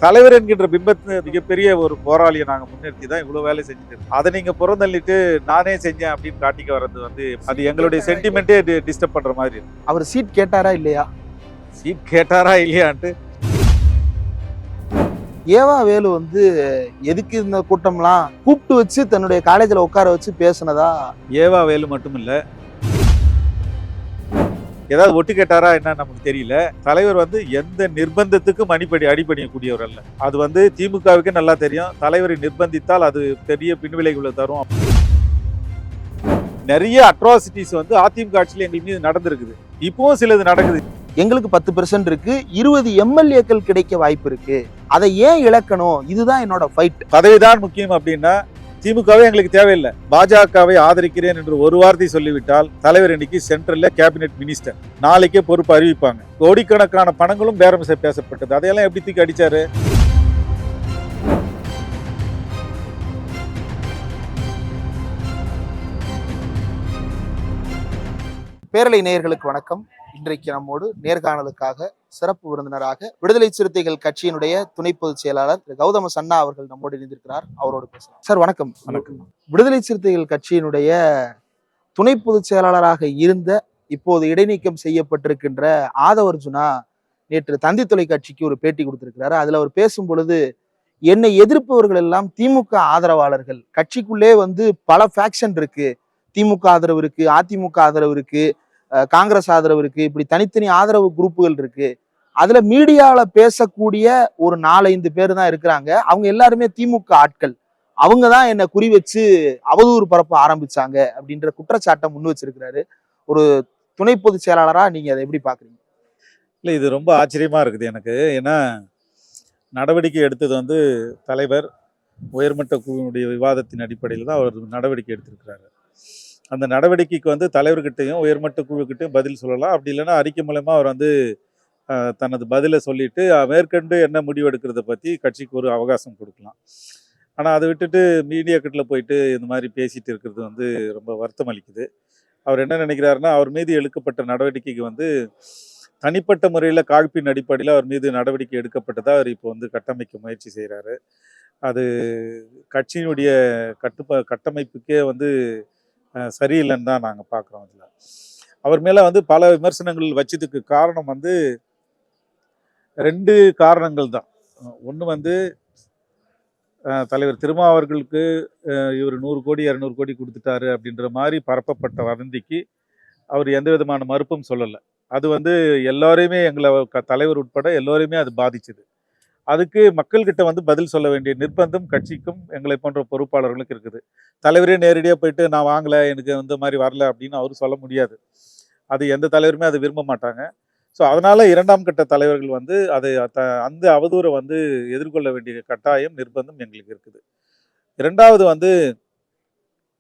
தலைவர் என்கின்ற பிம்பத்தை மிகப்பெரிய ஒரு போராளியை நாங்க முன்னிறுத்தி தான் இவ்வளவு வேலை செஞ்சுட்டு இருக்கோம். அதை நீங்க புறந்தள்ளிட்டு நானே செஞ்சேன் அப்படின்னு காட்டிக்க வர்றது வந்து அது எங்களுடைய சென்டிமெண்ட்டே டிஸ்டர்ப் பண்ற மாதிரி இருக்கு. அவர் சீட் கேட்டாரா இல்லையா? சீட் கேட்டாரா இல்லையான்ட்டு ஏவா வேலு வந்து எதுக்கு இந்த கூட்டம்லாம் கூப்பிட்டு வச்சு தன்னுடைய காலேஜ்ல உட்கார வச்சு பேசுனதா? ஏவா வேலு மட்டும் இல்ல, ஏதாவது ஒட்டு கேட்டாரா என்ன நமக்கு தெரியல. தலைவர் வந்து எந்த நிர்பந்தத்துக்கும் அடிபணியக்கூடியவர் அல்ல. அது வந்து திமுகவுக்கே நல்லா தெரியும். தலைவரை நிர்பந்தித்தால் அது பெரிய பின்விளைவுகளை தரும். நிறைய அட்ராசிட்டிஸ் வந்து அதிமுக ஆட்சியில் எங்கள் மீது நடந்திருக்குது. இப்பவும் சிலது நடக்குது. எங்களுக்கு 10% இருக்கு, 20 எம்எல்ஏக்கள் கிடைக்க வாய்ப்பு இருக்கு, அதை ஏன் இழக்கணும்? இதுதான் என்னோட ஃபைட். பதவிதான் முக்கியம் அப்படின்னா திமுகவே எங்களுக்கு தேவையில்லை. பாஜகவை ஆதரிக்கிறேன் என்று ஒரு வார்த்தை சொல்லிவிட்டால் தலைவர் இன்னைக்கு சென்ட்ரல்ல கேபினெட் மினிஸ்டர், நாளைக்கே பொறுப்பு அறிவிப்பாங்க. கோடிக்கணக்கான பணங்களும் பேரம் பேசப்பட்டது. அதையெல்லாம் எப்படி தூக்கி அடிச்சாரு? பேரலை நேயர்களுக்கு வணக்கம். இன்றைக்கு நம்மோடு நேர்காணலுக்காக சிறப்பு விருந்தினராக விடுதலை சிறுத்தைகள் கட்சியினுடைய துணை பொதுச் செயலாளர் கௌதம சன்னா அவர்கள் நம்மோடு இணைந்திருக்கிறார். அவரோடு பேசலாம். சார் வணக்கம். வணக்கம். விடுதலை சிறுத்தைகள் கட்சியினுடைய துணை பொதுச் செயலாளராக இருந்த, இப்போது இடைநீக்கம் செய்யப்பட்டிருக்கின்ற ஆதவர்ஜுனா நேற்று தந்தி தொலைக்காட்சிக்கு ஒரு பேட்டி கொடுத்திருக்கிறாரு. அதுல அவர் பேசும் பொழுது, என்னை எதிர்ப்பவர்கள் எல்லாம் திமுக ஆதரவாளர்கள், கட்சிக்குள்ளே வந்து பல ஃபேக்ஷன் இருக்கு, திமுக ஆதரவு இருக்கு, அதிமுக ஆதரவு இருக்கு, காங்கிரஸ் ஆதரவு இருக்கு, இப்படி தனித்தனி ஆதரவு குரூப்புகள் இருக்கு. அதுல மீடியால பேசக்கூடிய ஒரு 4-5 பேர் தான் இருக்கிறாங்க. அவங்க எல்லாருமே திமுக ஆட்கள். அவங்க தான் என்னை குறி வச்சு அவதூறு பரப்ப ஆரம்பிச்சாங்க அப்படின்ற குற்றச்சாட்டை முன் வச்சிருக்கிறாரு. ஒரு துணை பொதுச் செயலாளரா நீங்க அதை எப்படி பாக்குறீங்க? இல்லை, இது ரொம்ப ஆச்சரியமா இருக்குது எனக்கு. ஏன்னா நடவடிக்கை எடுத்தது வந்து தலைவர் உயர்மட்ட குழுவினுடைய விவாதத்தின் அடிப்படையில் தான் அவர் நடவடிக்கை எடுத்திருக்கிறாரு. அந்த நடவடிக்கைக்கு வந்து தலைவர்கிட்டையும் உயர்மட்ட குழுக்கிட்டையும் பதில் சொல்லலாம். அப்படி இல்லைன்னா அறிக்கை மூலமா அவர் வந்து தனது பதிலை சொல்லிட்டு மேற்கொண்டு என்ன முடிவு எடுக்கிறத பற்றி கட்சிக்கு ஒரு அவகாசம் கொடுக்கலாம். ஆனால் அதை விட்டுட்டு மீடியாக்கிட்ட போயிட்டு இந்த மாதிரி பேசிட்டு இருக்கிறது வந்து ரொம்ப வருத்தம் அளிக்குது. அவர் என்ன நினைக்கிறாருன்னா, அவர் மீது எடுக்கப்பட்ட நடவடிக்கைக்கு வந்து தனிப்பட்ட முறையில் காழ்ப்பின் அடிப்படையில் அவர் மீது நடவடிக்கை எடுக்கப்பட்டதாக அவர் இப்போ வந்து கட்டமைக்க முயற்சி செய்கிறாரு. அது கட்சியினுடைய கட்டமைப்புக்கே வந்து சரியில்லைன்னு தான் நாங்கள் பார்க்குறோம். அதில் அவர் மேலே வந்து பல விமர்சனங்கள் வச்சதுக்கு காரணம் வந்து 2 காரணங்கள் தான். ஒன்று வந்து தலைவர் திருமாவர்களுக்கு இவர் 100 கோடி 200 கோடி கொடுத்துட்டாரு அப்படின்ற மாதிரி பரப்பப்பட்ட வதந்திக்கு அவர் எந்த விதமான மறுப்பும் சொல்லலை. அது வந்து எல்லோரையுமே, எங்களை தலைவர் உட்பட எல்லோரையுமே அது பாதிச்சுது. அதுக்கு மக்கள்கிட்ட வந்து பதில் சொல்ல வேண்டிய நிர்பந்தம் கட்சிக்கும் எங்களை போன்ற பொறுப்பாளர்களுக்கு இருக்குது. தலைவரே நேரடியாக போயிட்டு நான் வாங்கலை, எனக்கு இந்த மாதிரி வரல அப்படின்னு அவர் சொல்ல முடியாது. அது எந்த தலைவருமே அதை விரும்ப மாட்டாங்க. ஸோ அதனால 2ஆம் கட்ட தலைவர்கள் வந்து அதை அந்த அவதூறை வந்து எதிர்கொள்ள வேண்டிய கட்டாயம் நிர்பந்தம் எங்களுக்கு இருக்குது. 2வது வந்து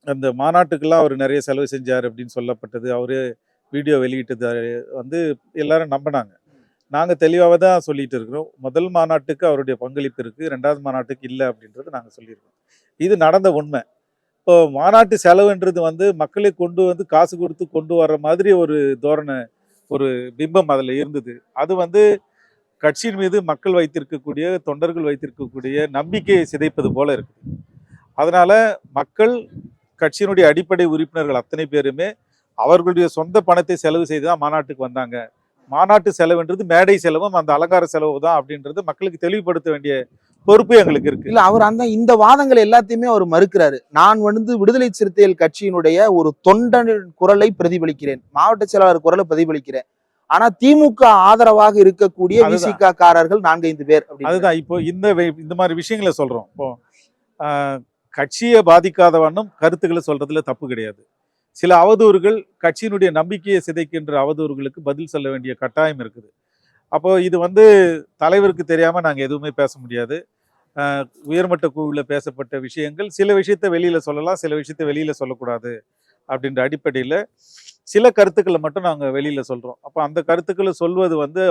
அந்த மாநாட்டுக்கெல்லாம் அவர் நிறைய செலவு செஞ்சார் அப்படின்னு சொல்லப்பட்டது, அவரு வீடியோ வெளியிட்டது வந்து எல்லாரும் நம்பினாங்க. நாங்கள் தெளிவாக தான் சொல்லிட்டு இருக்கிறோம். முதல் மாநாட்டுக்கு அவருடைய பங்களிப்பு இருக்குது, 2வது மாநாட்டுக்கு இல்லை அப்படின்றது நாங்கள் சொல்லியிருக்கோம். இது நடந்த உண்மை. இப்போ மாநாட்டு செலவுன்றது வந்து மக்களை கொண்டு வந்து காசு கொடுத்து கொண்டு வர்ற மாதிரி ஒரு தோரணை, ஒரு பிம்பம் அதில் இருந்தது. அது வந்து கட்சியின் மீது மக்கள் வைத்திருக்கக்கூடிய, தொண்டர்கள் வைத்திருக்கக்கூடிய நம்பிக்கையை சிதைப்பது போல இருக்குது. அதனால மக்கள், கட்சியினுடைய அடிப்படை உறுப்பினர்கள் அத்தனை பேருமே அவர்களுடைய சொந்த பணத்தை செலவு செய்து தான் மாநாட்டுக்கு வந்தாங்க. மாநாட்டு செலவுன்றது மேடை செலவும் அந்த அலங்கார செலவு தான் அப்படின்றது மக்களுக்கு தெளிவுபடுத்த வேண்டிய பொறுப்பு எங்களுக்கு இருக்கு. இல்ல, அவர் இந்த வாதங்கள் எல்லாத்தையுமே அவர் மறுக்கிறாரு. நான் வந்து விடுதலை சிறுத்தைகள் கட்சியினுடைய ஒரு தொண்டன் குரலை பிரதிபலிக்கிறேன், மாவட்ட செயலாளர் குரலை பிரதிபலிக்கிறேன், ஆனா திமுக ஆதரவாக இருக்கக்கூடிய விசிக காரர்கள் 4-5 பேர். அதுதான் இப்போ இந்த மாதிரி விஷயங்களை சொல்றோம். இப்போ கட்சியை பாதிக்காத வண்ணம் கருத்துக்களை சொல்றதுல தப்பு கிடையாது. சில அவதூறுகள், கட்சியினுடைய நம்பிக்கையை சிதைக்கின்ற அவதூறுகளுக்கு பதில் சொல்ல வேண்டிய கட்டாயம் இருக்குது. அப்போ இது வந்து தலைவருக்கு தெரியாம நாங்கள் எதுவுமே பேச முடியாது. உயர்மட்ட குழுவில் பேசப்பட்ட விஷயங்கள், சில விஷயத்தை வெளியில சொல்லலாம், சில விஷயத்தை வெளியில சொல்லக்கூடாது அப்படின்ற அடிப்படையில் சில கருத்துக்களை மட்டும் நாங்கள் வெளியில சொல்றோம். அப்போ அந்த கருத்துக்களை சொல்வது வந்து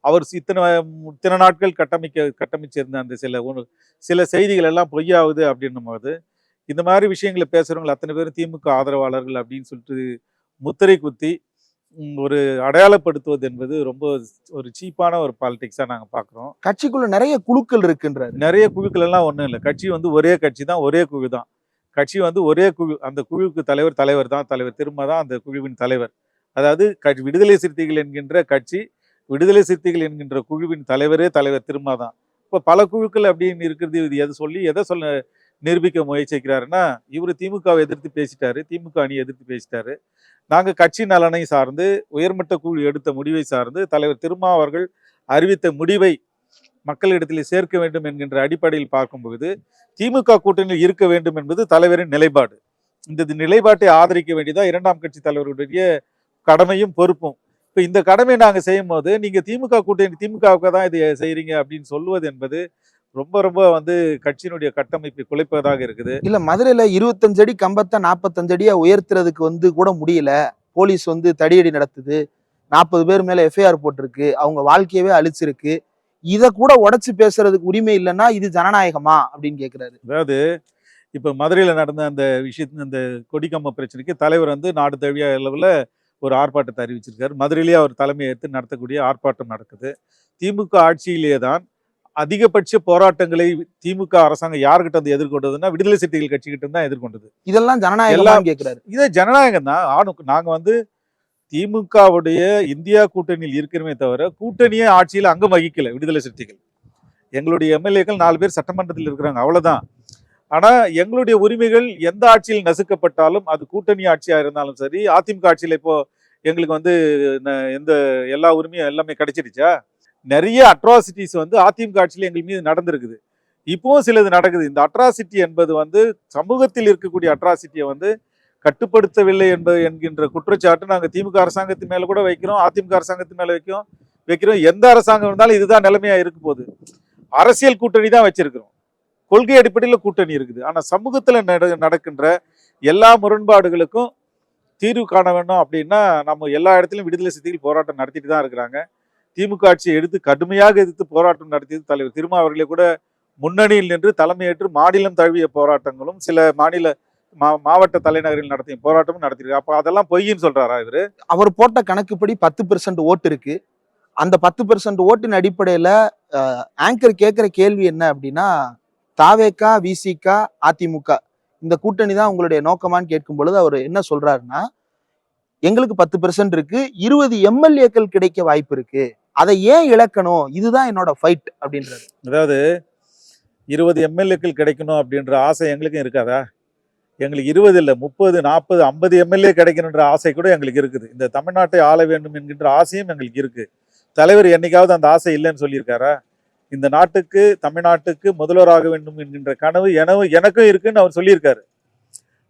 அவர் இத்தனை நாட்கள் கட்டமைச்சிருந்த அந்த சில செய்திகள் எல்லாம் பொய்யாகுது அப்படின்னும் போது, இந்த மாதிரி விஷயங்களை பேசுறவங்க அத்தனை பேரும் திமுக ஆதரவாளர்கள் அப்படின்னு சொல்லிட்டு முத்திரை குத்தி ஒரு அடையாளப்படுத்துவது என்பது ரொம்ப ஒரு சீப்பான ஒரு பாலிடிக்ஸா நாங்க பார்க்குறோம். கட்சிக்குள்ள நிறைய குழுக்கள் இருக்குன்றாரு. நிறைய குழுக்கள் எல்லாம் ஒண்ணும் இல்ல. கட்சி வந்து ஒரே கட்சி தான், ஒரே குழு தான். கட்சி வந்து ஒரே குழு. அந்த குழுவுக்கு தலைவர் தான். தலைவர் திரும்ப தான் அந்த குழுவின் தலைவர். அதாவது விடுதலை சிறுத்தைகள் என்கின்ற கட்சி, விடுதலை சிறுத்தைகள் என்கின்ற குழுவின் தலைவரே தலைவர் திரும்ப தான். இப்போ பல குழுக்கள் அப்படின்னு இருக்கிறது, இது எதை சொல்ல நிரூபிக்க முயற்சிக்கிறாருன்னா, இவரு திமுகவை எதிர்த்து பேசிட்டாரு, திமுக அணியை எதிர்த்து பேசிட்டாரு. நாங்க கட்சி நலனை சார்ந்து, உயர்மட்ட குழு எடுத்த முடிவை சார்ந்து, தலைவர் திருமா அவர்கள் அறிவித்த முடிவை மக்களிடத்தில் சேர்க்க வேண்டும் என்கின்ற அடிப்படையில் பார்க்கும்போது, திமுக கூட்டணியில் இருக்க வேண்டும் என்பது தலைவரின் நிலைப்பாடு. இந்த நிலைப்பாட்டை ஆதரிக்க வேண்டியதா 2ஆம் கட்சி தலைவருடைய கடமையும் பொறுப்பும். இப்ப இந்த கடமையை நாங்க செய்யும்போது, நீங்க திமுக கூட்டணி திமுகவுக்கு தான் இதை செய்றீங்க அப்படின்னு சொல்லுவது என்பது ரொம்ப ரொம்ப வந்து கட்சியினுடைய கட்டமைப்பை குலைப்பதாக இருக்குது. இல்ல மதுரையில 25 அடி கம்பத்தை 45 அடியா உயர்த்துறதுக்கு கூட முடியல. போலீஸ் தடியடி நடத்துது. 40 பேர் மேல எஃப்ஐஆர் போட்டிருக்கு. அவங்க வாழ்க்கையவே அழிச்சிருக்கு. இத கூட உடைச்சு பேசுறதுக்கு உரிமை இல்லைன்னா இது ஜனநாயகமா அப்படின்னு கேக்குறாரு. அதாவது இப்ப மதுரையில நடந்த அந்த அந்த கொடிக்கம்ப பிரச்சனைக்கு தலைவர் வந்து நாடு தழுவிய அளவுல ஒரு ஆர்ப்பாட்டத்தை அறிவிச்சிருக்காரு. மதுரையிலேயே அவர் தலைமை ஏற்று நடத்தக்கூடிய ஆர்ப்பாட்டம் நடக்குது. திமுக ஆட்சியிலே தான் அதிகபட்ச போராட்டங்களை திமுக அரசாங்கம் யார்கிட்ட வந்து எதிர்கொண்டதுன்னா, விடுதலை சிறுத்தைகள் கட்சிகிட்ட தான் எதிர்கொண்டது. இதெல்லாம் ஜனநாயகமான்னு கேக்குறாரு. இதே ஜனநாயகம் தான். நாங்க வந்து திமுகவுடைய இந்தியா கூட்டணியில் இருக்கிறமே தவிர, கூட்டணியே ஆட்சியில் அங்கம் வகிக்கல விடுதலை சிறுத்தைகள். எங்களுடைய எம்எல்ஏக்கள் 4 பேர் சட்டமன்றத்தில் இருக்கிறாங்க, அவ்வளவுதான். ஆனா எங்களுடைய உரிமைகள் எந்த ஆட்சியில் நசுக்கப்பட்டாலும், அது கூட்டணி ஆட்சியா இருந்தாலும் சரி, அதிமுக ஆட்சியில இப்போ எங்களுக்கு வந்து எந்த எல்லா உரிமையும் எல்லாமே கிடைச்சிடுச்சா? நிறைய அட்ராசிட்டிஸ் வந்து அதிமுக ஆட்சியில் எங்கள் மீது நடந்திருக்குது. இப்பவும் சிலது நடக்குது. இந்த அட்ராசிட்டி என்பது வந்து சமூகத்தில் இருக்கக்கூடிய அட்ராசிட்டியை வந்து கட்டுப்படுத்தவில்லை என்கின்ற குற்றச்சாட்டு நாங்கள் திமுக அரசாங்கத்தின் மேல கூட வைக்கிறோம், அதிமுக அரசாங்கத்தின் மேல வைக்கிறோம். எந்த அரசாங்கம் இருந்தாலும் இதுதான் நிலைமையா இருக்க போகுது. அரசியல் கூட்டணி தான் வச்சிருக்கிறோம், கொள்கை அடிப்படையில் கூட்டணி இருக்குது. ஆனா சமூகத்துல நடக்கின்ற எல்லா முரண்பாடுகளுக்கும் தீர்வு காண வேண்டும் அப்படின்னா, நம்ம எல்லா இடத்துலையும் விடுதலை சிறுத்தைகள் போராட்டம் நடத்திட்டு தான் இருக்கிறாங்க. திமுக ஆட்சியை கடுமையாக எதிர்த்து போராட்டம் நடத்தியது தலைவர் திருமா அவர்களே கூட முன்னணியில் நின்று தலைமையேற்று மாநிலம் தழுவிய போராட்டங்களும், சில மாவட்ட தலைநகரில் நடத்திய போராட்டமும் நடத்திருக்கு. அப்ப அதெல்லாம் பொய்ன்னு சொல்றாரா இவரு? அவர் போட்ட கணக்குப்படி 10% ஓட்டு இருக்கு. அந்த 10% ஓட்டின் அடிப்படையில ஆங்கர் கேட்கிற கேள்வி என்ன அப்படின்னா, தாவேகா, விசிகா, அதிமுக இந்த கூட்டணி தான் உங்களுடைய நோக்கமான்னு கேட்கும் பொழுது அவர் என்ன சொல்றாருன்னா, எங்களுக்கு 10% இருக்கு, 20 எம்எல்ஏக்கள் கிடைக்க வாய்ப்பு இருக்கு, அதை ஏன் இழக்கணும், இதுதான் என்னோட ஃபைட் அப்படின்றாரு. அதாவது 20 எம்எல்ஏக்கள் கிடைக்கணும் அப்படின்ற ஆசை எங்களுக்கும் இருக்காதா? எங்களுக்கு 20 இல்லை, 30, 40, 50 எம்எல்ஏ கிடைக்கணுன்ற ஆசை கூட எங்களுக்கு இருக்குது. இந்த தமிழ்நாட்டை ஆள வேண்டும் என்கின்ற ஆசையும் எங்களுக்கு இருக்கு. தலைவர் என்னைக்காவது அந்த ஆசை இல்லைன்னு சொல்லியிருக்காரா? இந்த நாட்டுக்கு, தமிழ்நாட்டுக்கு முதல்வராக வேண்டும் என்கின்ற கனவு எனக்கும் இருக்குன்னு அவர் சொல்லியிருக்காரு.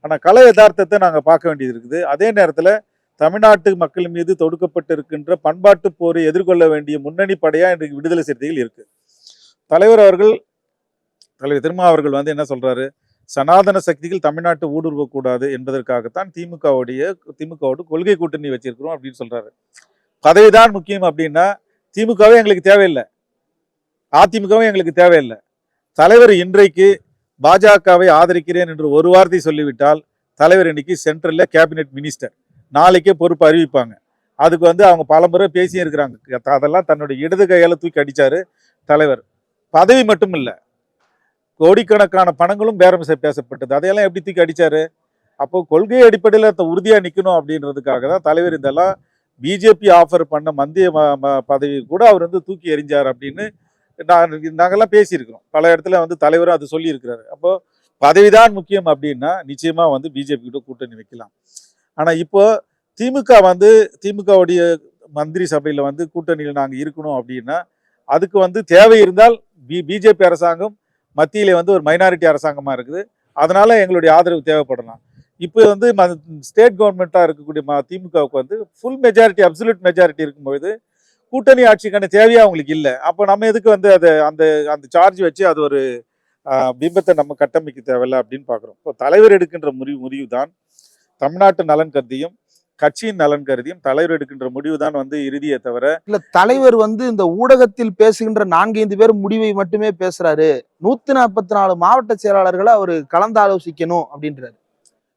ஆனா கல யதார்த்தத்தை நாங்க பார்க்க வேண்டியது இருக்குது. அதே நேரத்துல தமிழ்நாட்டு மக்கள் மீது தொடுக்கப்பட்டு இருக்கின்ற பண்பாட்டு போரை எதிர்கொள்ள வேண்டிய முன்னணி படையா இன்றைக்கு விடுதலை சிறுத்தைகள் இருக்கு. தலைவர் திருமா அவர்கள் வந்து என்ன சொல்றாரு? சனாதன சக்திகள் தமிழ்நாட்டை ஊடுருவக்கூடாது என்பதற்காகத்தான் திமுகவோடு கொள்கை கூட்டணி வச்சிருக்கிறோம் அப்படின்னு சொல்றாரு. பதவிதான் முக்கியம் அப்படின்னா திமுகவே எங்களுக்கு தேவையில்லை, அதிமுகவும் எங்களுக்கு தேவையில்லை. தலைவர் இன்றைக்கு பாஜகவை ஆதரிக்கிறேன் என்று ஒரு வார்த்தை சொல்லிவிட்டால், தலைவர் இன்னைக்கு சென்ட்ரல்ல கேபினெட் மினிஸ்டர், நாளைக்கே பொறுப்பு அறிவிப்பாங்க. அதுக்கு வந்து அவங்க பல முறை பேசியும் இருக்கிறாங்க. அதெல்லாம் தன்னுடைய இடது கையால தூக்கி அடிச்சாரு தலைவர். பதவி மட்டும் இல்லை, கோடிக்கணக்கான பணங்களும் பேரம் பேசப்பட்டது. அதையெல்லாம் எப்படி தூக்கி அடிச்சாரு? அப்போ கொள்கை அடிப்படையில் உறுதியா நிற்கணும் அப்படின்றதுக்காக தான் தலைவர் இதெல்லாம் பிஜேபி ஆஃபர் பண்ண மத்திய பதவி கூட அவர் வந்து தூக்கி எறிஞ்சார் அப்படின்னு நாங்கெல்லாம் பேசியிருக்கிறோம். பல இடத்துல வந்து தலைவரும் அது சொல்லியிருக்கிறாரு. அப்போ பதவிதான் முக்கியம் அப்படின்னா நிச்சயமா வந்து பிஜேபி கிட்ட கூட்டணி வைக்கலாம். ஆனா இப்போ திமுகவுடைய மந்திரி சபையில வந்து கூட்டணியில் நாங்க இருக்கணும் அப்படின்னா, அதுக்கு வந்து தேவை இருந்தால் பிஜேபி அரசாங்கம் மத்தியில வந்து ஒரு மைனாரிட்டி அரசாங்கமா இருக்குது, அதனால எங்களுடைய ஆதரவு தேவைப்படலாம். இப்போ வந்து ஸ்டேட் கவர்மெண்டா இருக்கக்கூடிய திமுகவுக்கு வந்து ஃபுல் மெஜாரிட்டி, அப்சல்யூட் மெஜாரிட்டி இருக்கும்போது கூட்டணி ஆட்சிக்கான தேவையா அவங்களுக்கு இல்லை. அப்போ நம்ம எதுக்கு வந்து அதை அந்த சார்ஜ் வச்சு அது ஒரு பிம்பத்தை நம்ம கட்டமைக்க தேவையில்லை அப்படின்னு பார்க்குறோம். இப்போ தலைவர் எடுக்கின்ற முடிவு தான் தமிழ்நாட்டு நலன் கருதியும் கட்சியின் நலன் கருதியும் தலைவர் எடுக்கின்ற முடிவு தான் வந்து இறுதியை தவிர இல்ல. தலைவர் வந்து இந்த ஊடகத்தில் பேசுகின்ற 4-5 பேர் முடிவை மட்டுமே பேசுறாரு, 144 மாவட்ட செயலாளர்களை அவர் கலந்து ஆலோசிக்கணும் அப்படின்றாரு.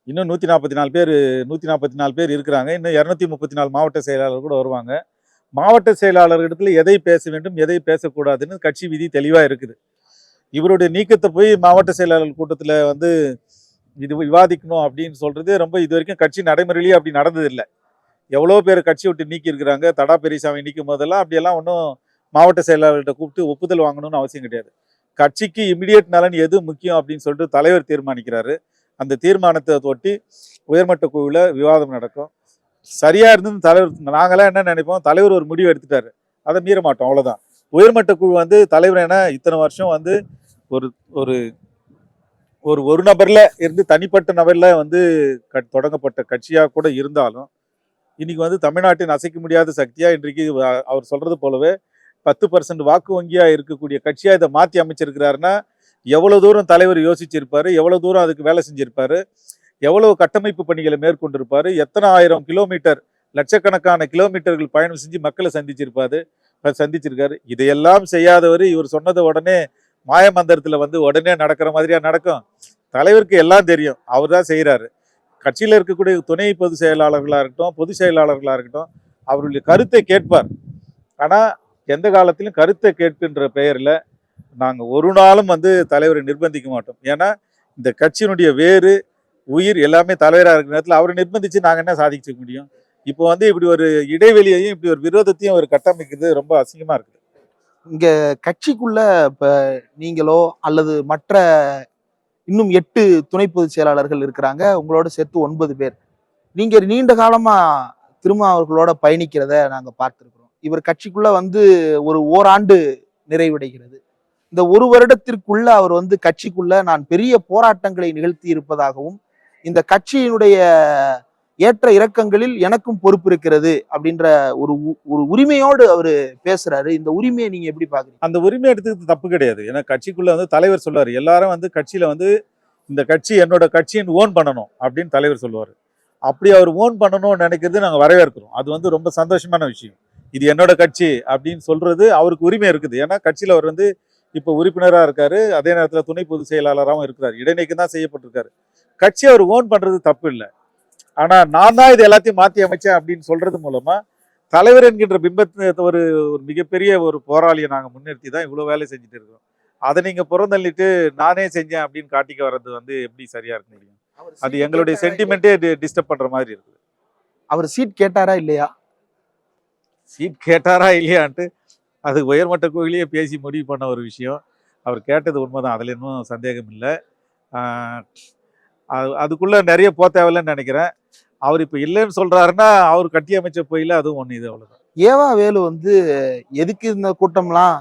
இன்னும் 144 பேர் 144 பேர் இருக்கிறாங்க. இன்னும் 234 மாவட்ட செயலாளர் கூட வருவாங்க. மாவட்ட செயலாளர்களிடத்துல எதை பேச வேண்டும், எதை பேசக்கூடாதுன்னு கட்சி விதி தெளிவா இருக்குது. இவருடைய நீக்கத்தை போய் மாவட்ட செயலாளர் கூட்டத்துல வந்து இது விவாதிக்கணும் அப்படின்னு சொல்றது ரொம்ப இது வரைக்கும் கட்சி நடைமுறையிலேயே அப்படி நடந்ததில்லை. எவ்வளோ பேர் கட்சி விட்டு நீக்கி இருக்கிறாங்க. தடா பெரியசாமி நீக்கும் போதெல்லாம் அப்படியெல்லாம் ஒன்றும் மாவட்ட செயலாளர்கிட்ட கூப்பிட்டு ஒப்புதல் வாங்கணும்னு அவசியம் கிடையாது. கட்சிக்கு இமிடியேட் நலன் எது முக்கியம் அப்படின்னு சொல்லிட்டு தலைவர் தீர்மானிக்கிறாரு. அந்த தீர்மானத்தை ஒட்டி உயர்மட்ட குழுவில் விவாதம் நடக்கும். சரியா இருந்து தலைவர் நாங்களாம் என்ன நினைப்போம், தலைவர் ஒரு முடிவு எடுத்துட்டாரு, அதை மீற மாட்டோம், அவ்வளோதான். உயர்மட்ட குழு வந்து தலைவர் என்ன இத்தனை வருஷம் வந்து ஒரு ஒரு ஒரு ஒரு நபர்ல இருந்து தனிப்பட்ட நபர்ல வந்து தொடங்கப்பட்ட கட்சியா கூட இருந்தாலும் இன்னைக்கு வந்து தமிழ்நாட்டின் அசைக்க முடியாத சக்தியா இன்றைக்கு அவர் சொல்றது போலவே 10% வாக்கு வங்கியா இருக்கக்கூடிய கட்சியா இதை மாற்றி அமைச்சிருக்கிறாருன்னா எவ்வளவு தூரம் தலைவர் யோசிச்சிருப்பாரு, எவ்வளவு தூரம் அதுக்கு வேலை செஞ்சிருப்பாரு, எவ்வளவு கட்டமைப்பு பணிகளை மேற்கொண்டிருப்பாரு, எத்தனை ஆயிரம் கிலோமீட்டர் லட்சக்கணக்கான கிலோமீட்டர்கள் பயணம் செஞ்சு மக்களை சந்திச்சிருக்காரு. இதையெல்லாம் செய்யாதவர் இவர் சொன்னதை உடனே மாயமந்திரத்துல வந்து உடனே நடக்கிற மாதிரியா நடக்கும்? தலைவருக்கு எல்லாம் தெரியும், அவர் தான் செய்யறாரு. கட்சியில் இருக்கக்கூடிய துணை பொதுச் செயலாளர்களா இருக்கட்டும், பொதுச் செயலாளர்களா இருக்கட்டும், அவருடைய கருத்தை கேட்பார். ஆனா எந்த காலத்திலும் கருத்தை கேட்கின்ற பெயர்ல நாங்க ஒரு நாளும் வந்து தலைவரை நிர்பந்திக்க மாட்டோம். ஏன்னா இந்த கட்சியினுடைய வேறு உயிர் எல்லாமே தலைவராக இருக்கிற நேரத்தில் அவரை நிர்பந்திச்சு நாங்க என்ன சாதிக்க முடியும்? இப்போ வந்து இப்படி ஒரு இடைவெளியையும் இப்படி ஒரு விரோதத்தையும் அவர் கட்டமைக்கிறது ரொம்ப அசிங்கமா இருக்குது. இங்க கட்சிக்குள்ள இப்ப நீங்களோ அல்லது மற்ற இன்னும் 8 துணை பொதுச் செயலாளர்கள் இருக்கிறாங்க, உங்களோட சேர்த்து 9 பேர். நீங்க நீண்ட காலமா திருமாவர்களோட பயணிக்கிறத நாங்க பார்த்திருக்கிறோம். இவர் கட்சிக்குள்ள வந்து ஒரு ஓராண்டு நிறைவடைகிறது. இந்த ஒரு வருடத்திற்குள்ள அவர் வந்து கட்சிக்குள்ள நான் பெரிய போராட்டங்களை நிகழ்த்தி இருப்பதாகவும், இந்த கட்சியினுடைய ஏற்ற இறக்கங்களில் எனக்கும் பொறுப்பு இருக்கிறது அப்படின்ற ஒரு ஒரு உரிமையோடு அவரு பேசுறாரு. இந்த உரிமையை நீங்க எப்படி பாக்குறீங்க? அந்த உரிமை எடுத்துக்கிறது தப்பு கிடையாது. ஏன்னா கட்சிக்குள்ள வந்து தலைவர் சொல்லுவார், எல்லாரும் வந்து கட்சியில வந்து இந்த கட்சி என்னோட கட்சின்னு ஓன் பண்ணணும் அப்படின்னு தலைவர் சொல்லுவார். அப்படி அவர் ஓன் பண்ணணும்னு நினைக்கிறது நாங்கள் வரவேற்கிறோம். அது வந்து ரொம்ப சந்தோஷமான விஷயம். இது என்னோட கட்சி அப்படின்னு சொல்றது அவருக்கு உரிமை இருக்குது. ஏன்னா கட்சியில் அவர் வந்து இப்போ உறுப்பினராக இருக்காரு, அதே நேரத்தில் துணை பொதுச் செயலாளராகவும் இருக்கிறார், இடைநீக்கம் தான் செய்யப்பட்டிருக்காரு. கட்சி அவர் ஓன் பண்றது தப்பு இல்லை. ஆனா நான் தான் இது எல்லாத்தையும் மாற்றி அமைச்சேன் அப்படின்னு சொல்றது மூலமா தலைவர் என்கின்ற பிம்பத்தை ஒரு ஒரு மிகப்பெரிய ஒரு போராளியை நாங்கள் முன்னிறுத்தி தான் இவ்வளோ வேலை செஞ்சுட்டு இருக்கோம். அதை நீங்க புறந்தள்ளிட்டு நானே செஞ்சேன் அப்படின்னு காட்டிக்க வர்றது வந்து எப்படி சரியா இருக்க முடியும்? அது எங்களுடைய சென்டிமெண்ட்டே டிஸ்டர்ப் பண்ற மாதிரி இருக்குது. அவர் சீட் கேட்டாரா இல்லையா? சீட் கேட்டாரா இல்லையான்ட்டு அது உயர்மட்ட கோயிலையே பேசி முடிவு பண்ண ஒரு விஷயம். அவர் கேட்டது உண்மைதான், அதுல இன்னும் சந்தேகம் இல்லை. அதுக்குள்ள நிறைய தேவையில்லைன்னு நினைக்கிறேன். அவர் இப்ப இல்லைன்னு சொல்றாருன்னா அவர் கட்டி அமைச்ச போயில அதுவும் ஒண்ணு, இது அவ்வளவுதான். ஏவா வேலு வந்து எதுக்கு இந்த கூட்டம்லாம்,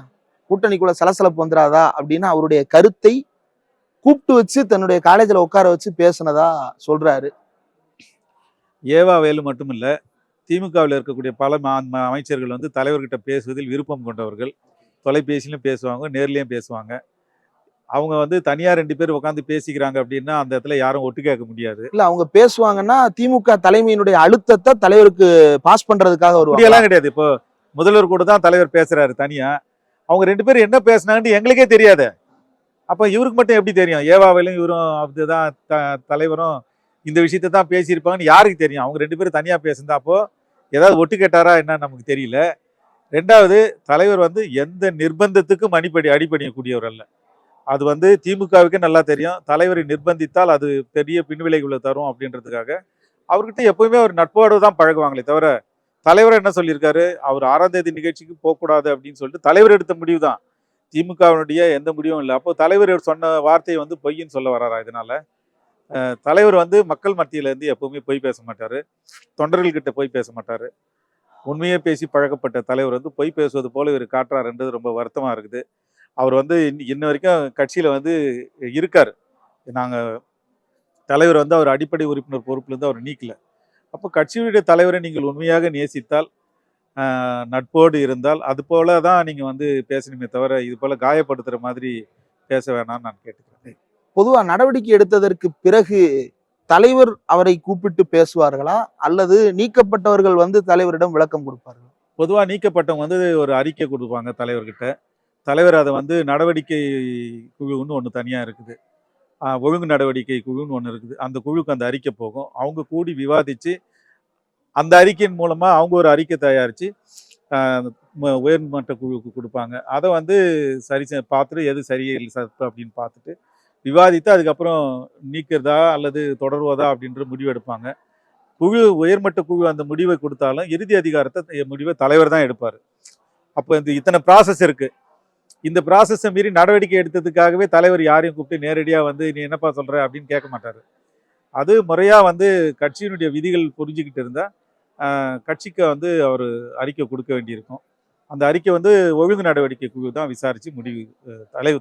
கூட்டணிக்குள்ள சலசலப்பு வந்துடாதா அப்படின்னு அவருடைய கருத்தை கூப்பிட்டு வச்சு தன்னுடைய காலேஜில் உட்கார வச்சு பேசினதா சொல்றாரு. ஏவா வேலு மட்டும் இல்லை, திமுகவில் இருக்கக்கூடிய பல அமைச்சர்கள் வந்து தலைவர்கிட்ட பேசுவதில் விருப்பம் கொண்டவர்கள். தொலைபேசியிலும் பேசுவாங்க, நேர்லேயும் பேசுவாங்க. அவங்க வந்து தனியா 2 பேர் உட்காந்து பேசிக்கிறாங்க அப்படின்னா அந்த இடத்துல யாரும் ஒட்டு கேட்க முடியாது. இல்ல அவங்க பேசுவாங்கன்னா திமுக தலைமையினுடைய அழுத்தத்தை தலைவருக்கு பாஸ் பண்றதுக்காக வருவாங்க. அப்படியெல்லாம் கிடையாது. இப்போ முதல்வர் கூட தான் தலைவர் பேசுறாரு தனியா. அவங்க 2 பேரும் என்ன பேசினாங்கன்னு எங்களுக்கே தெரியாது. அப்ப இவருக்கு மட்டும் எப்படி தெரியும்? ஏவாவிலும் இவரும் அப்படிதான் தலைவரும் இந்த விஷயத்தை தான் பேசியிருப்பாங்கன்னு யாருக்கு தெரியும்? அவங்க 2 பேரும் தனியா பேசுந்தா அப்போ ஏதாவது ஒட்டு கேட்டாரா என்ன நமக்கு தெரியல. 2வது தலைவர் வந்து எந்த நிர்பந்தத்துக்கும் அடிபணியக்கூடியவர் அல்ல. அது வந்து திமுகவுக்கே நல்லா தெரியும். தலைவரை நிர்பந்தித்தால் அது பெரிய பின்விளைவுகளை தரும் அப்படின்றதுக்காக அவர்கிட்ட எப்பவுமே ஒரு நட்போடு தான் பழகுவாங்களே தவிர, தலைவர் என்ன சொல்லியிருக்காரு, அவர் 6ஆம் தேதி நிகழ்ச்சிக்கு போகக்கூடாது அப்படின்னு சொல்லிட்டு தலைவர் எடுத்த முடிவு தான். திமுகவினுடைய எந்த முடிவும் இல்லை. அப்போ தலைவர் சொன்ன வார்த்தையை வந்து பொய்ன்னு சொல்ல வராரா? இதனால தலைவர் வந்து மக்கள் மத்தியில இருந்து எப்பவுமே பொய் பேச மாட்டாரு, தொண்டர்கள்கிட்ட பொய் பேச மாட்டாரு. உண்மையே பேசி பழக்கப்பட்ட தலைவர் வந்து பொய் பேசுவது போல இவர் காட்டுறாருன்றது ரொம்ப வருத்தமா இருக்குது. அவர் வந்து இன்ன வரைக்கும் கட்சியில வந்து இருக்காரு. நாங்க தலைவர் வந்து அவர் அடிப்படை உறுப்பினர் பொறுப்புலேருந்து அவர் நீக்கல. அப்போ கட்சியுடைய தலைவரை நீங்கள் உண்மையாக நேசித்தால், நட்போடு இருந்தால், அது போல தான் நீங்க வந்து பேசணுமே தவிர இது போல காயப்படுத்துற மாதிரி பேச வேணாம்னு நான் கேட்டுக்கிறேன். பொதுவா நடவடிக்கை எடுத்ததற்கு பிறகு தலைவர் அவரை கூப்பிட்டு பேசுவார்களா அல்லது நீக்கப்பட்டவர்கள் வந்து தலைவரிடம் விளக்கம் கொடுப்பார்கள்? பொதுவா நீக்கப்பட்டவங்க வந்து ஒரு அறிக்கை கொடுப்பாங்க தலைவர்கிட்ட. தலைவர் அதை வந்து நடவடிக்கை குழுன்னு ஒன்று தனியா இருக்குது. ஒழுங்கு நடவடிக்கை குழுன்னு ஒன்று இருக்குது. அந்த குழுக்கு அந்த அறிக்கை போகும். அவங்க கூடி விவாதித்து அந்த அறிக்கையின் மூலமா அவங்க ஒரு அறிக்கை தயாரித்து உயர்மட்ட குழுவுக்கு கொடுப்பாங்க. அதை வந்து பார்த்துட்டு எது சரியில்லை தப்பு அப்படின்னு பார்த்துட்டு விவாதித்து அதுக்கப்புறம் நீக்கிறதா அல்லது தொடர்வதா அப்படின்ற முடிவு எடுப்பாங்க. உயர்மட்ட குழு அந்த முடிவை கொடுத்தாலும் இறுதி அதிகாரத்தை முடிவை தலைவர் தான் எடுப்பார். அப்போ இத்தனை ப்ராசஸ் இருக்கு. இந்த ப்ராசஸை மீறி நடவடிக்கை எடுத்ததுக்காகவே தலைவர் யாரையும் கூப்பிட்டு நேரடியாக வந்து நீ என்னப்பா சொல்ற அப்படின்னு கேட்க மாட்டார். அது முறையாக வந்து கட்சியினுடைய விதிகள் புரிஞ்சுக்கிட்டு இருந்தால் கட்சிக்கு வந்து அவர் அறிக்கை கொடுக்க வேண்டியிருக்கும். அந்த அறிக்கை வந்து ஒழுங்கு நடவடிக்கை குழு தான் விசாரித்து முடிவு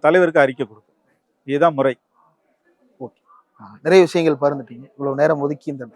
தலைவருக்கு அறிக்கை கொடுக்கும். இதுதான் முறை. ஓகே. நிறைய விஷயங்கள் பகிர்ந்துட்டீங்க. இவ்வளவு நேரம் ஒதுக்கி இந்த